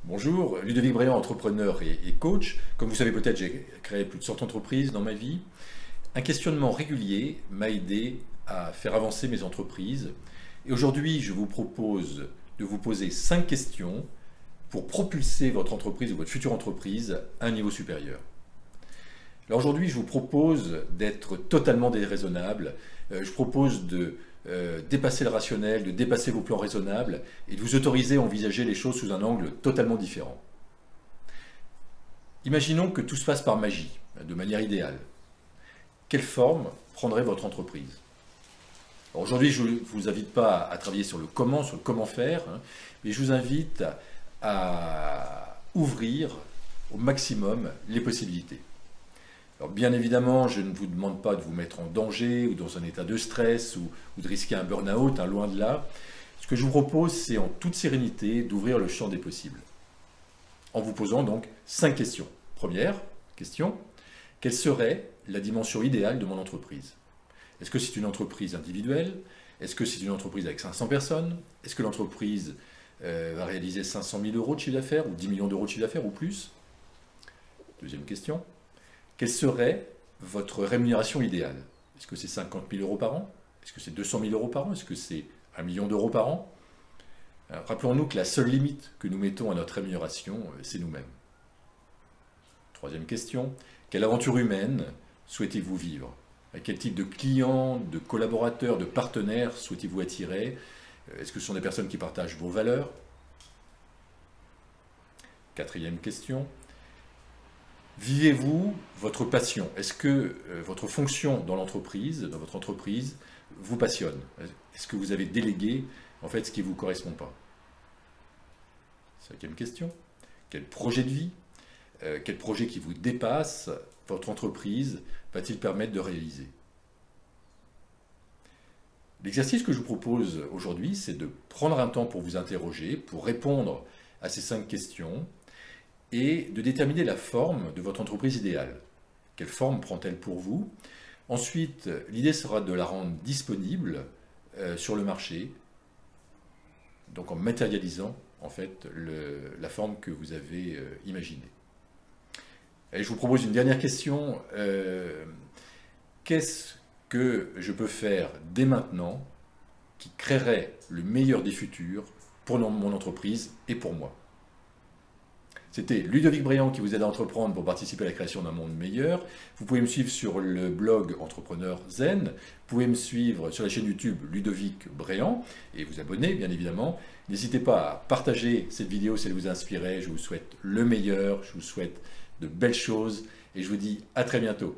Bonjour, Ludovic Bréant, entrepreneur et coach. Comme vous savez peut-être, j'ai créé plus de 100 entreprises dans ma vie. Un questionnement régulier m'a aidé à faire avancer mes entreprises. Et aujourd'hui, je vous propose de vous poser 5 questions pour propulser votre entreprise ou votre future entreprise à un niveau supérieur. Alors aujourd'hui, je vous propose d'être totalement déraisonnable. Je propose de dépasser le rationnel, de dépasser vos plans raisonnables et de vous autoriser à envisager les choses sous un angle totalement différent. Imaginons que tout se passe par magie, de manière idéale. Quelle forme prendrait votre entreprise? Aujourd'hui, je ne vous invite pas à travailler sur le comment faire, mais je vous invite à ouvrir au maximum les possibilités. Alors bien évidemment, je ne vous demande pas de vous mettre en danger ou dans un état de stress ou de risquer un burn-out, loin de là. Ce que je vous propose, c'est en toute sérénité d'ouvrir le champ des possibles. En vous posant donc 5 questions. Première question, quelle serait la dimension idéale de mon entreprise? Est-ce que c'est une entreprise individuelle? Est-ce que c'est une entreprise avec 500 personnes? Est-ce que l'entreprise va réaliser 500 000 euros de chiffre d'affaires ou 10 millions d'euros de chiffre d'affaires ou plus? Deuxième question. Quelle serait votre rémunération idéale? Est-ce que c'est 50 000 euros par an? Est-ce que c'est 200 000 euros par an? Est-ce que c'est 1 million d'euros par an? Rappelons-nous que la seule limite que nous mettons à notre rémunération, c'est nous-mêmes. Troisième question. Quelle aventure humaine souhaitez-vous vivre? À quel type de clients, de collaborateurs, de partenaires souhaitez-vous attirer? Est-ce que ce sont des personnes qui partagent vos valeurs? Quatrième question. Vivez-vous votre passion? Est-ce que votre fonction dans l'entreprise, dans votre entreprise, vous passionne? Est-ce que vous avez délégué en fait ce qui ne vous correspond pas? Cinquième question. Quel projet de vie, quel projet qui vous dépasse votre entreprise va-t-il permettre de réaliser? L'exercice que je vous propose aujourd'hui, c'est de prendre un temps pour vous interroger, pour répondre à ces 5 questions, et de déterminer la forme de votre entreprise idéale. Quelle forme prend-elle pour vous? Ensuite, l'idée sera de la rendre disponible sur le marché, donc en matérialisant en fait la forme que vous avez imaginée. Et je vous propose une dernière question. Qu'est-ce que je peux faire dès maintenant qui créerait le meilleur des futurs pour mon entreprise et pour moi? C'était Ludovic Bréant qui vous aide à entreprendre pour participer à la création d'un monde meilleur. Vous pouvez me suivre sur le blog Entrepreneur Zen. Vous pouvez me suivre sur la chaîne YouTube Ludovic Bréant et vous abonner bien évidemment. N'hésitez pas à partager cette vidéo si elle vous a inspiré. Je vous souhaite le meilleur, je vous souhaite de belles choses et je vous dis à très bientôt.